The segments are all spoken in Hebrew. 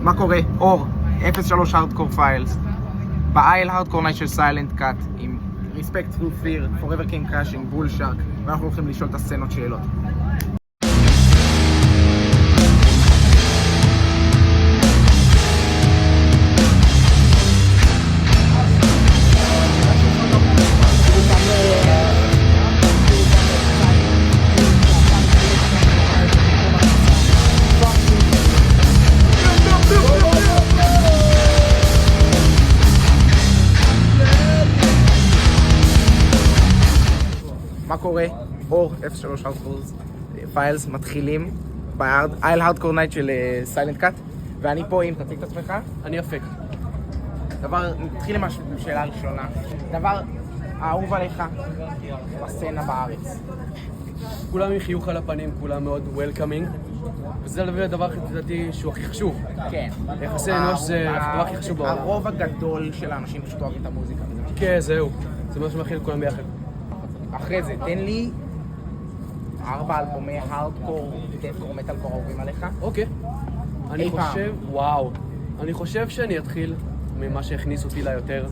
מה קורה? אור, 03 Hardcore Files, באייל Hardcore Night של סיילנט קאט, עם Respect Through Fear, Forever King Crashing, Bull Shark, ואנחנו הולכים לשאול את הסצנות שאלות. מה קורה? אור, 03 Hardcore Files, מתחילים באייל Hardcore Night של סיילנט קאט, ואני פה עם, תציג את עצמך? אני אפק. נתחיל עם השאלה הראשונה. דבר האהוב עליך בסצנה בארץ. כולם עם חיוך על הפנים, כולם מאוד וולקאמינג, וזה הדבר לדעתי שהוא הכי חשוב. כן. יחסי אנוש זה הדבר הכי חשוב בעולם. הרוב הגדול של האנשים פשוט אוהבים את המוזיקה. כן, זהו. זה מה שמכיל את כולם ביחד. אחרי זה, תן לי 4 אלבומי הארדקור, דאטקור, מטאלקור אהובים עליך. אוקיי. אני חושב, וואו. אני חושב שאני אתחיל ממה שהכניס אותי ליותר,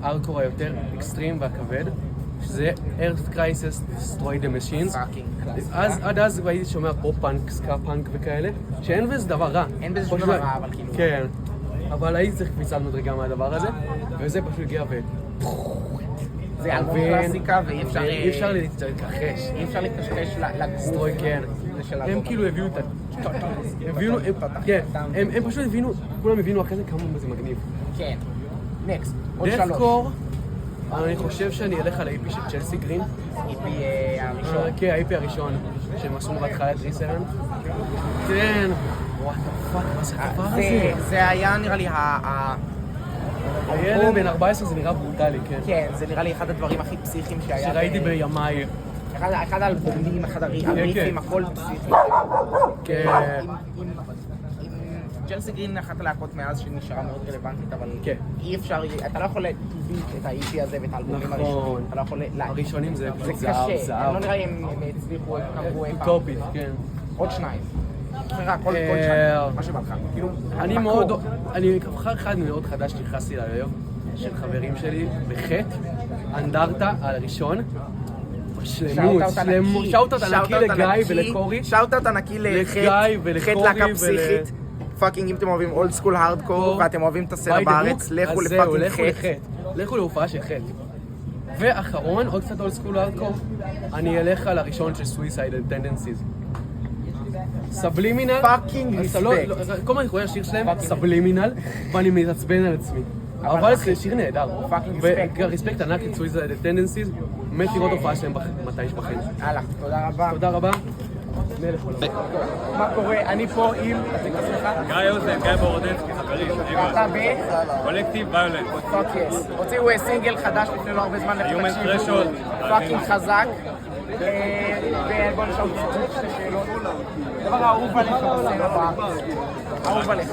הארדקור היותר אקסטרים והכבד, שזה Earth Crisis, Destroy the Machines. עד אז הייתי שומע פופ-פאנק, סקה-פאנק וכאלה, שאין בזה דבר רע. אין בזה שום דבר רע, אבל כאילו... כן. אבל הייתי צריך קפיצת מדרגה מהדבר הזה, וזה פשוט הגיע זה אלבום קלאסיקה ואי אפשר להתכחש. אי אפשר להתכחש לגרוף. כן. הם כאילו הביאו את הם פשוט הבינו, כולם הבינו אחרי זה כמה זה מגניב. כן. נקסט. עוד 3. דאטקור, אני חושב שאני אלך על ה-IP של צ'לסי גרין. ה-IP הראשון. כן, ה-IP הראשון, שהם עשו בהתחלה את ריסרנט. כן. וואט הפאק, מה זה הדבר הזה? זה היה נראה לי הילד בן 14 זה נראה ברוטלי, כן. כן, זה נראה לי אחד הדברים הכי פסיכיים שהיה. שראיתי בימיי. אחד האלבומים, אחד הריפים, הכל פסיכי. כן. צ'לסי גרין אחת הלהקות מאז שנשארה מאוד רלוונטית, אבל אי אפשר, אתה לא יכול להביא את ה-EP הזה ואת האלבומים הראשונים. אתה לא יכול... הראשונים זה קשה, לא נראה לי הם הצליחו, הם קראו אי פעם. אוטופית, כן. עוד 2. בחירה, כל שניים, מה שבא לך. אני מאוד, אני אבחר אחד מאוד חדש שנכנסתי להיום, של חברים שלי, בחטא, אנדרטה על הראשון. שלמות, שאוטות ענקי לגיא ולקורי. שאוטות ענקי לחטא להקה פסיכית. פאקינג, אם אתם אוהבים אולד סקול הארדקור ואתם אוהבים את הסצנה בארץ, לכו לפאקינג חטא. לכו להופעה של חטא. ואחרון, עוד קצת אולד סקול הארדקור, אני אלך על הראשון של Suicidal Tendencies. סבלימינל, פאקינג ריספקט. כל מה אני קורא לשיר שלהם, סבלימינל, ואני מתעצבן על עצמי. אבל זה שיר נהדר. פאקינג ריספקט. וריספקט ענק את Suicidal Tendencies, מת לראות הופעה שלהם מתי שבחיים. הלאה, תודה רבה. תודה רבה. מה קורה? אני פה עם... תציג את עצמך. גיא אוזן, גיא בורודנסקי, חברים. ואתה ב... קולקטיב ויולנט. פאק יס. הוציאו סינגל חדש לפני לא הרבה זמן, Human Threshold. פאקינג חזק. ובוא נשאל קצת שתי שאלות. דבר האהוב עליך בסצנה בארץ. אהוב עליך.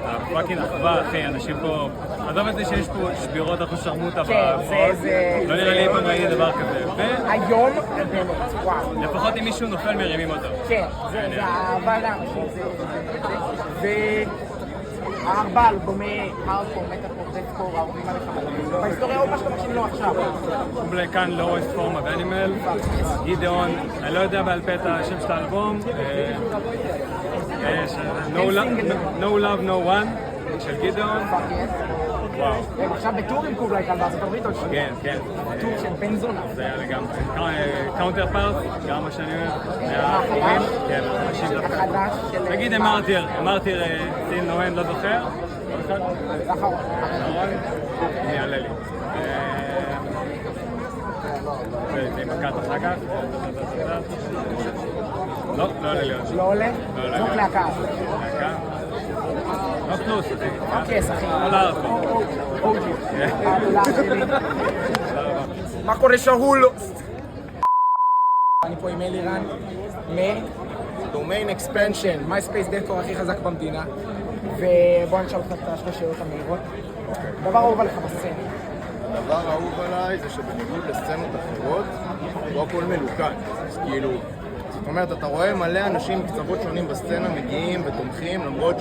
הפאקינג אחווה, אחי, אנשים פה... עזוב את זה שיש פה שבירות אחוז שרמוטה בהופעות. לא נראה לי פעם ראיתי דבר כזה. היום, באמת, וואו. לפחות אם מישהו נופל מרימים אותו. כן, זה האהבה לאנשים. ו4 אלבומי הארדקור, מטאלקור, דאטקור, אהובים עליך. בהיסטוריה או מה שאתה מקשיב לו עכשיו? קובלי כאן, לורסט פורם אב אנימל, גידאון, אני לא יודע בעל פה את השם של האלבום. No Love No One של גידאון. וואו. הם עכשיו בטור עם קובלי כאן בארצות הברית עוד שני. כן, כן. טור של בן זונה. זה היה לגמרי. קאונטר פארט, גם מה שאני אוהב. מהאחרונים. כן, אנשים דווקא. החדש של... נגיד אמרתי סיל נואן, לא זוכר. אחרון. אני אעלה לי. זה מכת אחר כך. לא עולה לי עוד. לא עולה? זאת להקה. להקה? לא פלוס, אחי. אוקיי, אחי. לא לארדקור. אוג'י. מה קורה שאול? אני פה עם אלירן מ-Domain Expansion, MySpace דאטקור הכי חזק במדינה, ובוא נשאל אותך את השתי שאלות המהירות. דבר אהוב עליך בסצנה. דבר אהוב עליי זה שבניגוד לסצנות אחרות, לא הכל מלוכד. אז כאילו, זאת אומרת, אתה רואה מלא אנשים מקצוות שונים בסצנה מגיעים ותומכים, למרות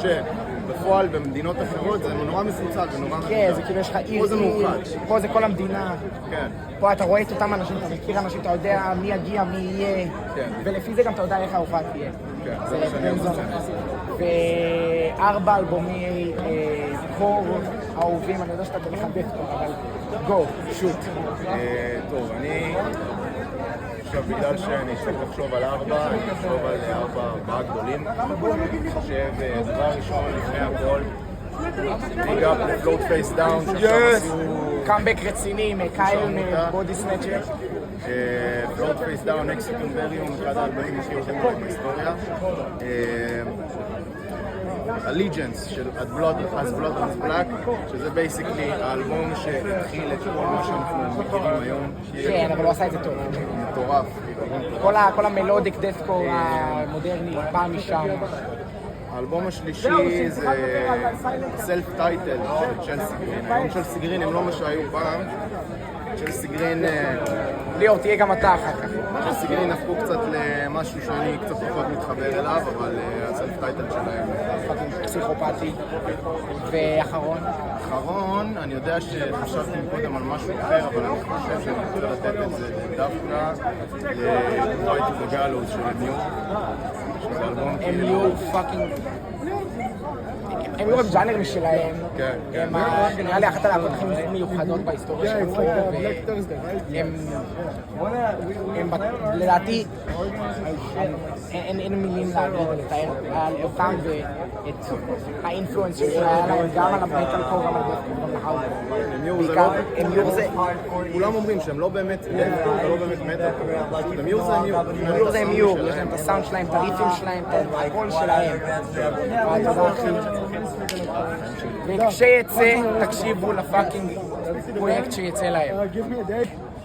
בפועל במדינות אחרות זה נורא מסוצג ונורא מסוצג. כן, זה כאילו יש לך עיר, פה זה מאוחד. פה זה כל המדינה. כן. פה אתה רואה את אותם אנשים, אתה מכיר אנשים, אתה יודע מי יגיע, מי יהיה, כן. ולפי זה גם אתה יודע איך הארוחה תהיה. כן, זה מה שאני רוצה. ו4 אלבומי קור האהובים, אני יודע שאתה תלך על דפקור, אבל גו, שוט. טוב, אני... עכשיו, בגלל שאני צריך לחשוב על 4, אני חושב על 4 גדולים. אני חושב, דבר ראשון, לפני הכל, ביג אפ לפלוט פייס דאון, שעכשיו עשו... קאמבק רציני, קייל מבודי סנאצ'ר. פלוט פייס דאון, אקסיט אימפריום, אחד האלבומים הכי יותר מאוד בהיסטוריה. הליג'נס של As Blood Runs Black, שזה בייסיקלי האלבום שהתחיל את כל מה שאנחנו מכירים היום. כן, אבל הוא עשה את זה טוב. מטורף. כל המלודיק דפקור המודרני בא משם. האלבום השלישי זה סלף טייטל של צ'לסי גרין. היום צ'לסי גרין הם לא מה שהיו פעם. צ'לסי גרין... ליאור, תהיה גם אתה אחר כך. צ'לסי גרין הפכו קצת למשהו שאני קצת פחות מתחבר אליו, אבל הסלף טייטל שלהם... פסיכופתי. ואחרון? אחרון, אני יודע שחשבתי קודם על משהו אחר, אבל אני חושב שאני רוצה לתת את זה דווקא ל-Fight to the Gallows של אמיור. שזה אלבום כאילו... אמיור פאקינג... אמיור הם ז'אנר משלהם. כן, כן. נראה לי אחת הלהקות הכי מיוחדות בהיסטוריה שלנו. הם לדעתי... אין מילים להגיד ולתאר על אותם ואת האינפלואנס שהיה להם גם על המטאל קור, גם על דפקור, גם להארדקור. בעיקר אמיור זה... כולם אומרים שהם לא באמת דפקור ולא באמת מטאל קור. אמיור זה אמיור. אמיור זה אמיור, יש להם את הסאונד שלהם, את הריפים שלהם, את הקול שלהם. הדבר הכי... וכשיצא, תקשיבו לפאקינג פרויקט שיצא להם.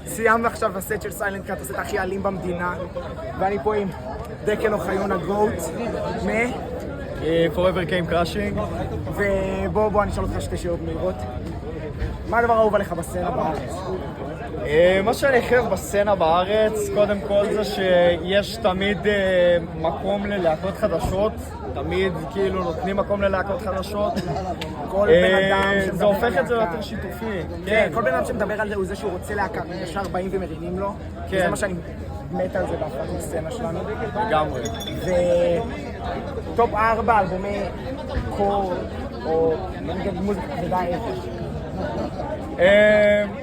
סיימנו עכשיו בסט של סיילנט קאט, הסט הכי אלים במדינה, ואני פה עם דקל אוחיון הגוט, Forever Came Crashing. ובוא אני אשאל אותך שתי שאלות מהירות. מה הדבר האהוב עליך בסצנה בארץ? מה שאני חייב בסצנה בארץ, קודם כל זה שיש תמיד מקום ללהקות חדשות, תמיד כאילו נותנים מקום ללהקות חדשות. כל בן אדם זה הופך את זה יותר שיתופי. כן, כל בן אדם שמדבר על זה הוא זה שהוא רוצה להקה, ישר באים ומרימים לו. זה מה שאני מת על זה בהפקת הסצנה שלנו. לגמרי. וטופ 4 אלבומי קור, או נגיד מוזיקה כבדה אפס.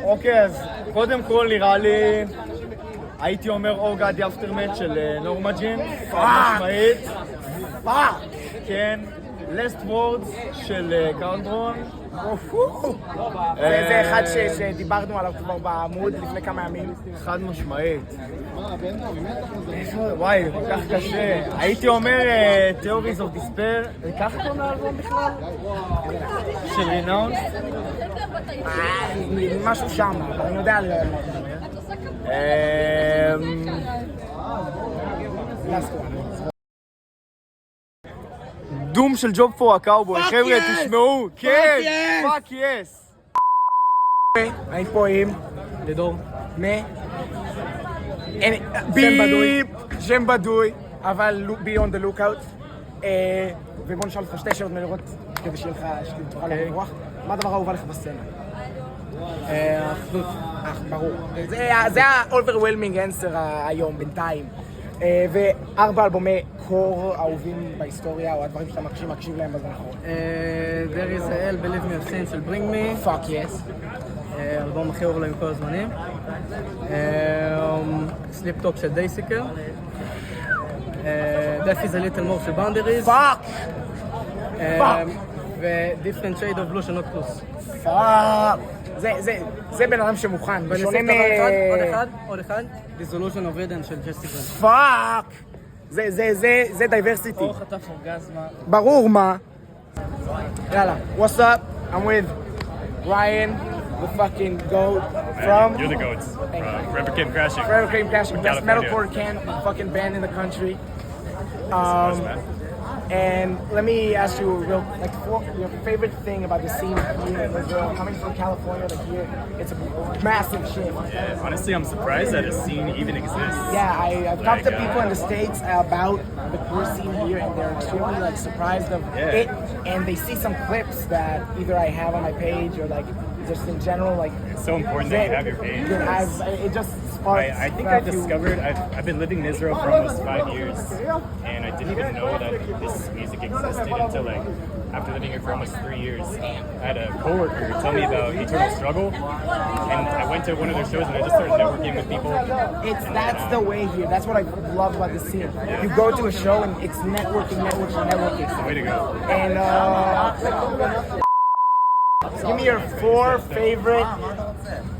אוקיי, אז קודם כל נראה לי, הייתי אומר אורגד אפטרמט של נורמג'ין, משמעית. כן, Last Words של קאונטרון. זה אחד שדיברנו עליו כבר בעמוד לפני כמה ימים. חד משמעית. וואי, כל כך קשה. הייתי אומר Theories of Despair, וכך קוראים לאלבום בכלל? של רינאונס? משהו שם, אבל אני יודע על... דום של ג'וב פור הקאובוי, חבר'ה תשמעו, כן, פאק יס. אני פה עם לדור. שם בדוי, אבל be on the lookout. ובוא נשאל אותך שתי שאלות מהירות כדי שיהיה לך שתוכל לברוח. מה הדבר האהוב עליך בסצנה? אחדות. ברור. זה ה-overwhelming answer היום, בינתיים. ו4 אלבומי קור אהובים בהיסטוריה, או הדברים שאתה מקשיב להם בזמן האחרון. There is a hell, believe me, I've seen של Bring Me. Fuck yes. אלבום הכי אהוב להם כל הזמנים. Sleep Talk של דייסיקר. Death is a little more של Boundaries. Fuck! ו-Different Shade of Blue של נוקטוס. פאק! זה בן אדם שמוכן, בשונה עוד אחד, Dissolution of Eden של ג'סטיגרן. פאק! זה דייברסיטי. או חטף אורגזמה. ברור מה. יאללה, what's up? I'm with Ryan, the fucking goat from... You're the goats. Forever Came Crashing. Forever Came Crashing, best California. metalcore fucking band in the country. And let me ask you real, like, your favorite thing about the scene here in Brazil, coming from California to here, it's a massive shift. Yeah, honestly, I'm surprised that a scene even exists. Yeah, I've talked to people in the States about the queer scene here, and they're extremely, like, surprised of it and they see some clips that either I have on my page or like just in general, like It's so important that you have your page. it just sparks. I think I discovered, I've been living in Israel for almost 5 years, and I didn't even know that this music existed until like after living here for almost 3 years. I had a coworker tell me about Eternal Struggle, and I went to one of their shows and I just started networking with people. That's the way here. That's what I love about the scene. You go to a show and it's networking. Way to go. And give me your 4 favorite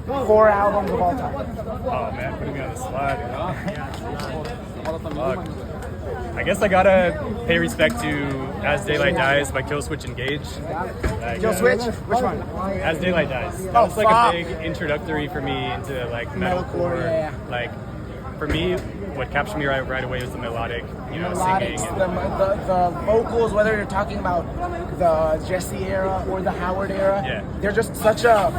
core albums of all time. Oh man, putting me on the spot. Fuck. I guess I gotta pay respect to As Daylight Dies by Killswitch Engage. Like, Kill Switch? Which one? As Daylight Dies. That Oh, was like fuck. a big introductory for me into like Metalcore, metalcore. yeah. Like for me, what captured me right away was the melodic, Melodics, singing. the vocals, whether you're talking about the Jesse era or the Howard era, Yeah. they're just such a.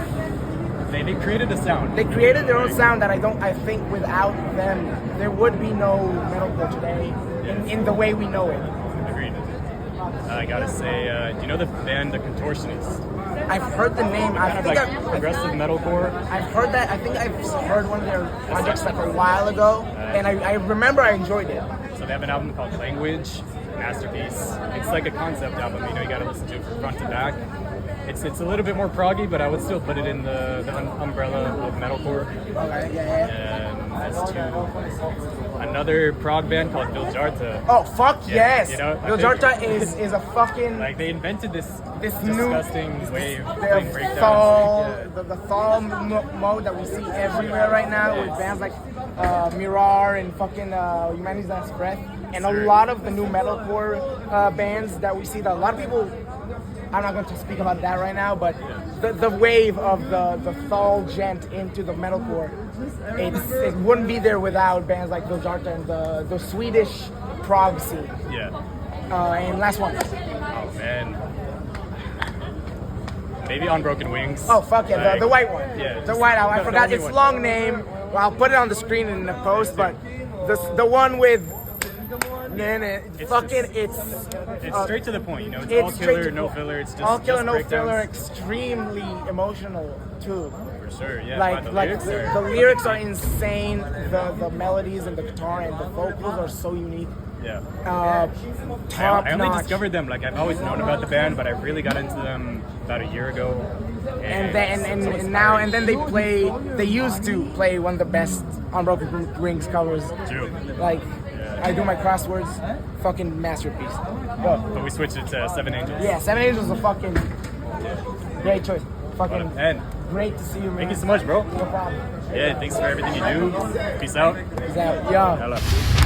They created a sound. They created their own sound that I think without them there would be no metalcore today in the way we know it. Agreed. I gotta say, do you know the band The Contortionists? I've heard the name. I think Like progressive metalcore. I've heard that. I think I've heard one of their projects like a while ago, and I remember I enjoyed it. So they have an album called Language, masterpiece. It's like a concept album. You gotta listen to it from front to back. It's a little bit more proggy, but I would still put it in the umbrella of metalcore. Okay, yeah. And as to another prog band called Viljarta. Oh fuck Yeah, yes! you know, I Viljarta think- is a fucking Like they invented this new disgusting way of the playing breakdowns. fall, Yeah. the fall mode that we see everywhere right now with bands like Mirar and fucking Humanity's Last Breath, and a lot of the new metalcore bands that we see. That a lot of people. I'm not going to speak about that right now, but the wave of the Thal gent into the metalcore, it wouldn't be there without bands like Viljarta and the Swedish prog scene. Yeah. And last one. Oh man. Maybe On Broken Wings. Oh fuck yeah, Like, the white one. Yeah. The white album. I the forgot only its one. long name. Well, I'll put it on the screen in the post, but the one with It's straight to the point, you know. It's all it's straight killer, to no the- filler. It's just all killer, just no breakdowns. filler. Extremely emotional too. For sure, yeah. Like the like lyrics the, are the lyrics are insane. The melodies and the guitar and the vocals are so unique. Yeah. Top I only notch. discovered them, like I've always known about the band, but I really got into them about a year ago. And then it's so and now inspiring. and then they used to play one of the best Unbroken Wings covers. Too. Like I do my crosswords, fucking masterpiece. Go. But we switched it to Seven Angels. Yeah, Seven Angels is a fucking great choice. Fucking And great to see you, man. thank you so much, bro. No problem. Yeah, thanks for everything you do. Peace out. Peace out. Yo. Hello.